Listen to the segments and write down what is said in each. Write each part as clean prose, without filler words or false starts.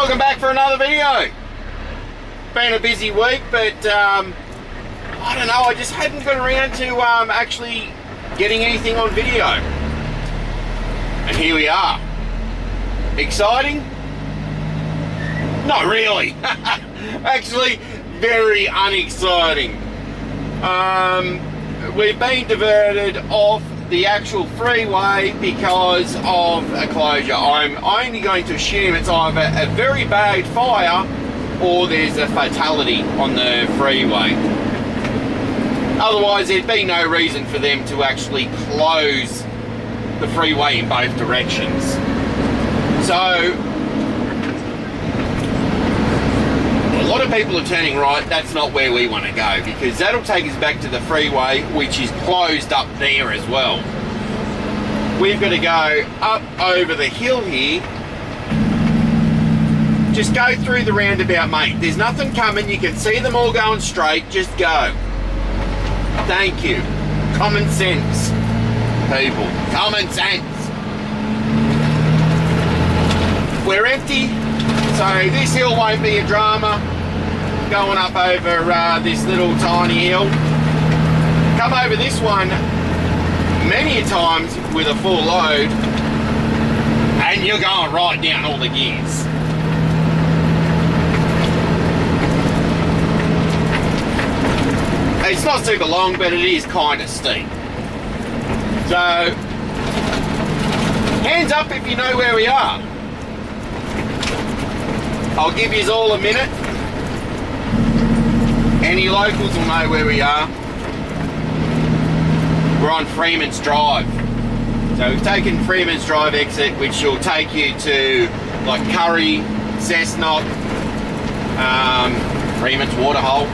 Welcome back for another video. Been a busy week, but I don't know, I just hadn't got around to actually getting anything on video. And here we are. Exciting? Not really. Actually, very unexciting. We've been diverted off the actual freeway because of a closure. I'm only going to assume it's either a very bad fire or there's a fatality on the freeway. Otherwise, there'd be no reason for them to actually close the freeway in both directions. So, a lot of people are turning right. That's not where we want to go, because that'll take us back to the freeway, which is closed up there as well. We've got to go up over the hill here. Just go through the roundabout, mate. There's nothing coming. You can see them all going straight. Just go. Thank you. Common sense, people. Common sense. We're empty, so this hill won't be a drama. Going up over this little tiny hill. Come over this one many times with a full load, and you're going right down all the gears. It's not super long, but it is kind of steep. So, hands up if you know where we are. I'll give you all a minute. Any locals will know where we are. We're on Freemans Drive. So we've taken Freemans Drive Exit, which will take you to like Curry, Cessnock, Freemans Waterhole.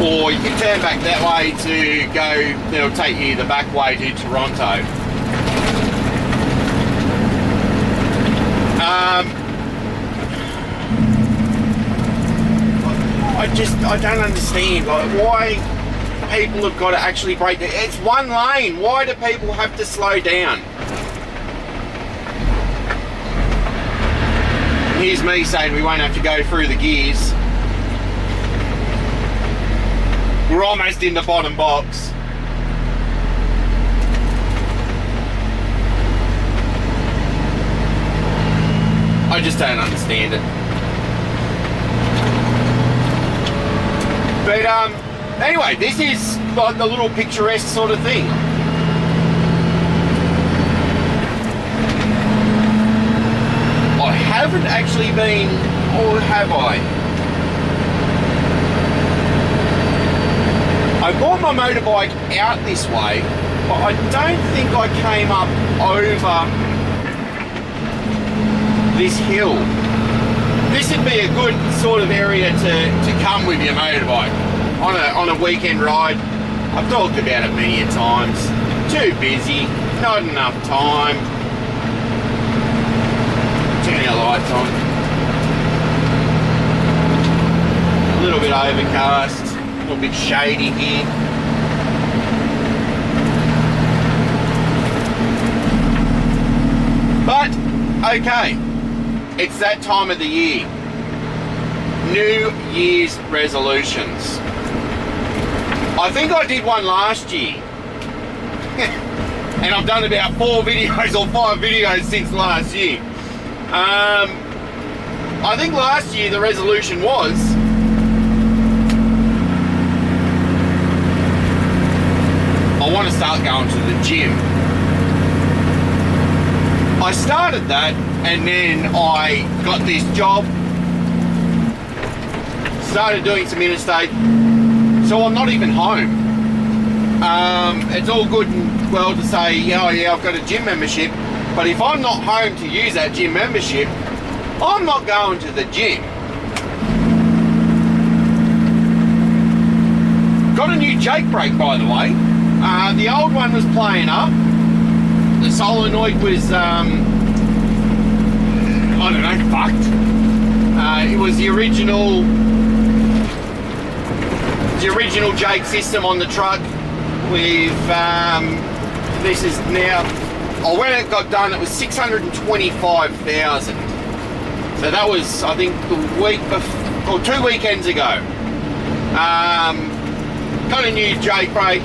Or you can turn back that way to go, it'll take you the back way to Toronto. I don't understand, like, why people have got to actually brake. It's one lane. Why do people have to slow down? Here's me saying we won't have to go through the gears. We're almost in the bottom box. I just don't understand it. But anyway, this is like the little picturesque sort of thing. I haven't actually been, or have I? I bought my motorbike out this way, but I don't think I came up over this hill. This would be a good sort of area to come with your motorbike on a weekend ride. I've talked about it many times. Too busy, not enough time. Turn our lights on. A little bit overcast. A little bit shady here. But, okay, it's that time of the year. New Year's resolutions. I think I did one last year. And I've done about 4 videos or 5 videos since last year. I think last year the resolution was I want to start going to the gym. I started that, and then I got this job, started doing some interstate, so I'm not even home. It's all good and well to say, oh yeah, I've got a gym membership, but if I'm not home to use that gym membership, I'm not going to the gym. Got a new Jake brake, by the way. The old one was playing up. The solenoid was, I don't know, fucked. It was the original Jake system on the truck with, this is now, when it got done, it was 625,000. So that was, I think, the week before, or 2 weekends ago. Got a new Jake brake,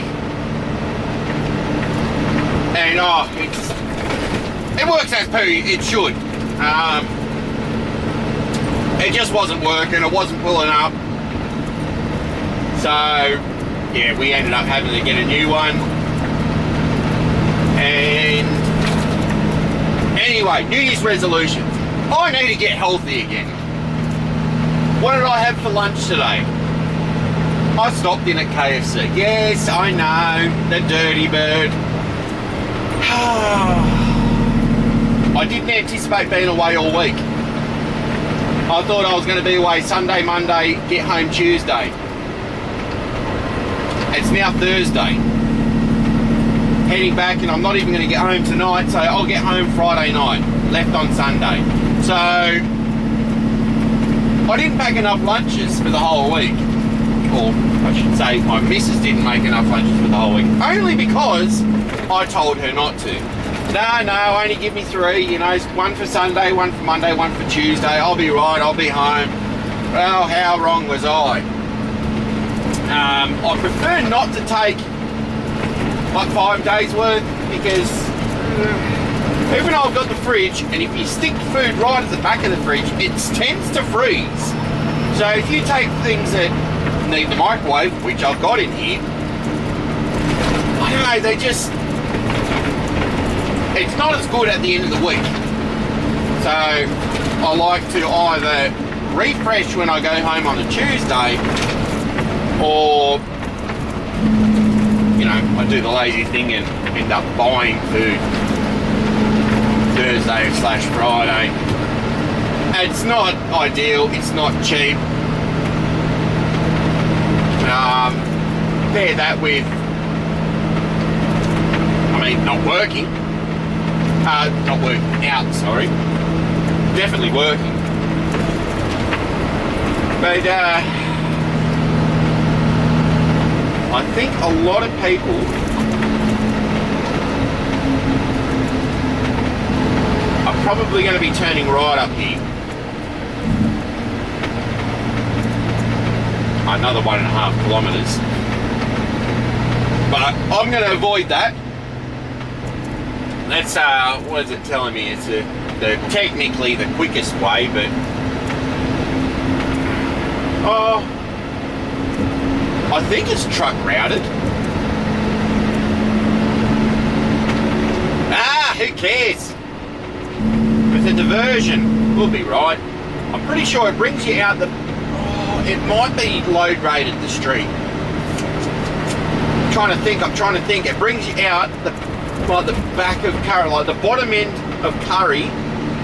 and it works as per it should. It just wasn't working, it wasn't pulling up. So yeah, we ended up having to get a new one. And anyway, New Year's resolutions. I need to get healthy again. What did I have for lunch today? I stopped in at KFC. Yes, I know, the dirty bird. I didn't anticipate being away all week. I thought I was going to be away Sunday, Monday, get home Tuesday. It's now Thursday. Heading back, and I'm not even going to get home tonight, so I'll get home Friday night, left on Sunday. So I didn't pack enough lunches for the whole week. Or I should say my missus didn't make enough lunches for the whole week. Only because I told her not to. No, only give me 3, you know, one for Sunday, one for Monday, one for Tuesday. I'll be right, I'll be home. Well, how wrong was I? I prefer not to take like 5 days worth, because even though I've got the fridge, and if you stick food right at the back of the fridge, it tends to freeze. So if you take things that need the microwave, which I've got in here, I don't know, they just, it's not as good at the end of the week. So I like to either refresh when I go home on a Tuesday, or, you know, I do the lazy thing and end up buying food Thursday/Friday. It's not ideal, it's not cheap. Pair that with, I mean, not working out, sorry. Definitely working. But I think a lot of people are probably going to be turning right up here. Another 1.5 kilometres. But I'm going to avoid that. That's, what is it telling me? It's technically the quickest way, but... Oh, I think it's truck routed. Who cares? It's a diversion. We'll be right. I'm pretty sure it brings you out the... Oh, it might be load rated, the street. I'm trying to think. It brings you out the back of Curry, like the bottom end of Curry.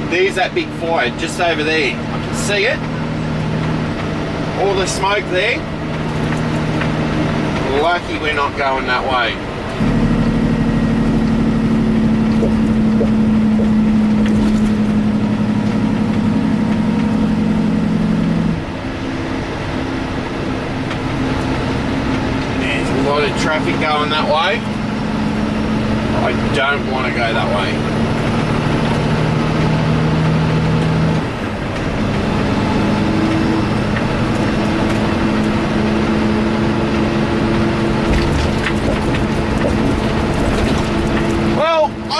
There's that big fire just over there. I can see it. All the smoke there. Lucky we're not going that way. There's a lot of traffic going that way. I don't want to go that way.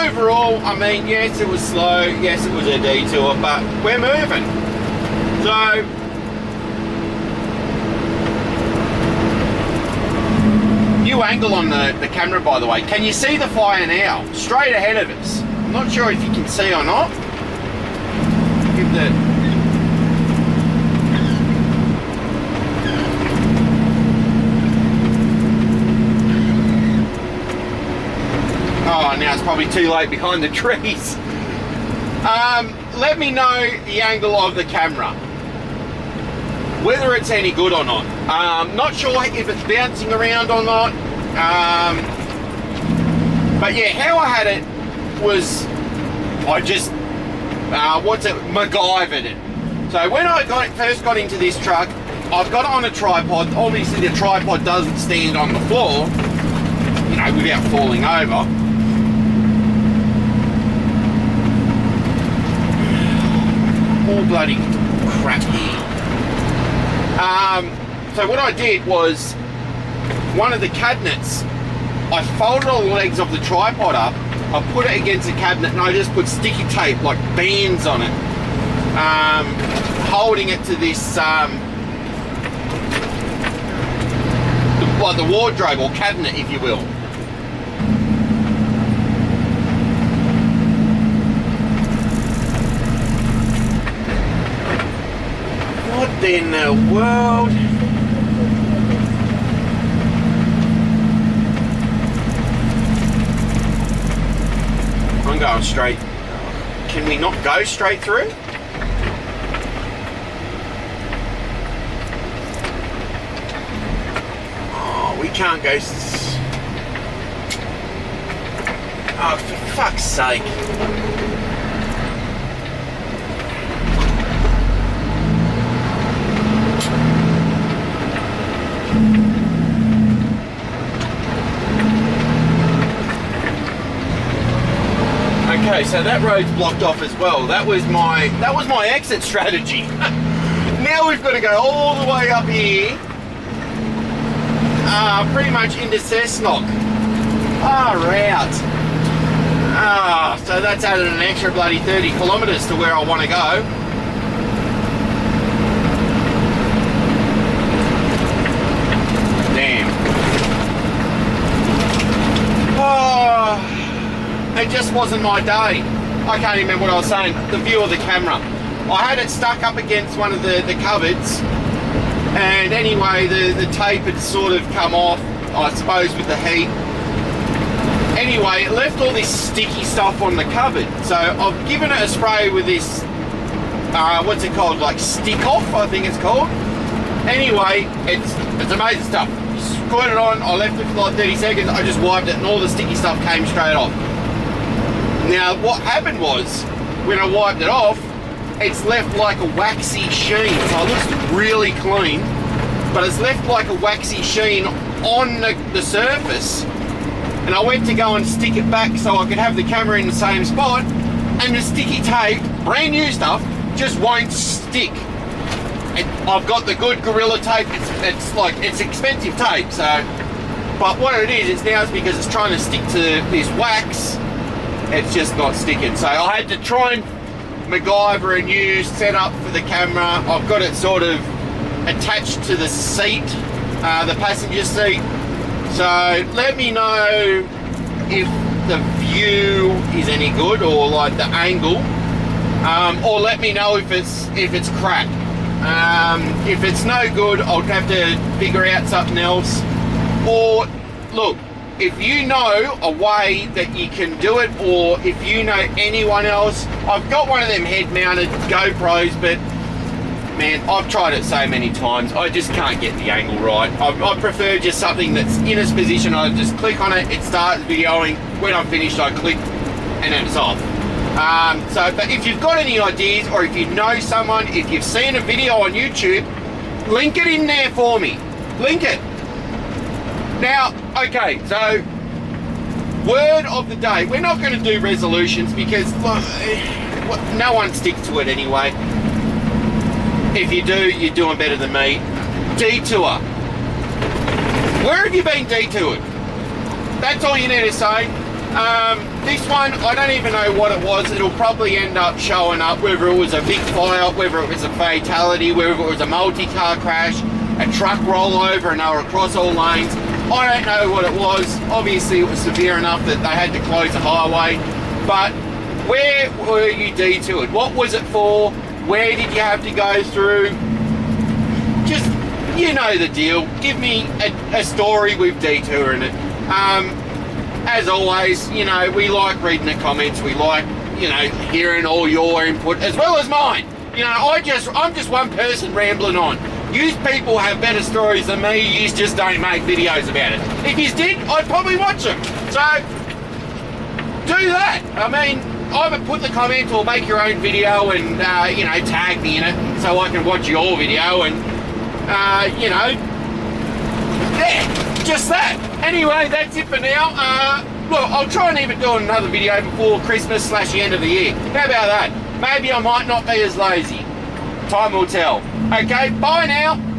Overall, I mean, yes, it was slow, yes, it was a detour, but we're moving. So, new angle on the camera, by the way. Can you see the fire now? Straight ahead of us. I'm not sure if you can see or not. Give the... Oh, now it's probably too late behind the trees. Let me know the angle of the camera, whether it's any good or not. Not sure if it's bouncing around or not. But yeah, how I had it was, I just, MacGyvered it. So when I first got into this truck, I've got it on a tripod. Obviously the tripod doesn't stand on the floor, you know, without falling over. more bloody crap here. So what I did was, one of the cabinets, I folded all the legs of the tripod up, I put it against the cabinet, and I just put sticky tape, like bands on it, holding it to this, like the wardrobe or cabinet, if you will. What in the world? I'm going straight. Can we not go straight through? Oh, we can't go. Oh, for fuck's sake. Okay, so that road's blocked off as well. That was my exit strategy. Now we've got to go all the way up here, pretty much into Cessnock. Right. So that's added an extra bloody 30 kilometres to where I want to go. Damn. Oh. It just wasn't my day. I can't even remember what I was saying. The view of the camera. I had it stuck up against one of the cupboards, and anyway, the tape had sort of come off, I suppose, with the heat. Anyway, it left all this sticky stuff on the cupboard. So I've given it a spray with this, what's it called? Like stick off, I think it's called. Anyway, it's amazing stuff. Squirt it on, I left it for like 30 seconds, I just wiped it and all the sticky stuff came straight off. Now, what happened was, when I wiped it off, it's left like a waxy sheen. So it looks really clean, but it's left like a waxy sheen on the surface. And I went to go and stick it back so I could have the camera in the same spot, and the sticky tape, brand new stuff, just won't stick. I've got the good Gorilla tape. It's expensive tape, so. But what it is, it's because it's trying to stick to this wax. It's just not sticking. So I had to try and MacGyver a new setup for the camera. I've got it sort of attached to the seat, the passenger seat. So let me know if the view is any good, or like the angle, or let me know if it's crap. If it's no good, I'll have to figure out something else. Or look, if you know a way that you can do it, or if you know anyone else, I've got one of them head-mounted GoPros, but man, I've tried it so many times, I just can't get the angle right. I prefer just something that's in its position. I just click on it, it starts videoing. When I'm finished, I click, and then it's off. But if you've got any ideas, or if you know someone, if you've seen a video on YouTube, link it in there for me. Link it. Now, okay, so word of the day. We're not going to do resolutions because no one sticks to it anyway. If you do, you're doing better than me. Detour. Where have you been detoured? That's all you need to say. This one, I don't even know what it was. It'll probably end up showing up, whether it was a big fire, whether it was a fatality, whether it was a multi-car crash, a truck rollover, and they were across all lanes. I don't know what it was. Obviously, it was severe enough that they had to close the highway. But where were you detoured? What was it for? Where did you have to go through? Just, you know the deal. Give me a story with Detour in it. As always, you know, we like reading the comments. We like, you know, hearing all your input as well as mine. You know, I'm just one person rambling on. You people have better stories than me. You just don't make videos about it. If you did, I'd probably watch them. So, do that. I mean, either put the comment or make your own video and, you know, tag me in it so I can watch your video and, you know, yeah, just that. Anyway, that's it for now. Look, I'll try and even do another video before Christmas / the end of the year. How about that? Maybe I might not be as lazy. Time will tell. Okay, bye now.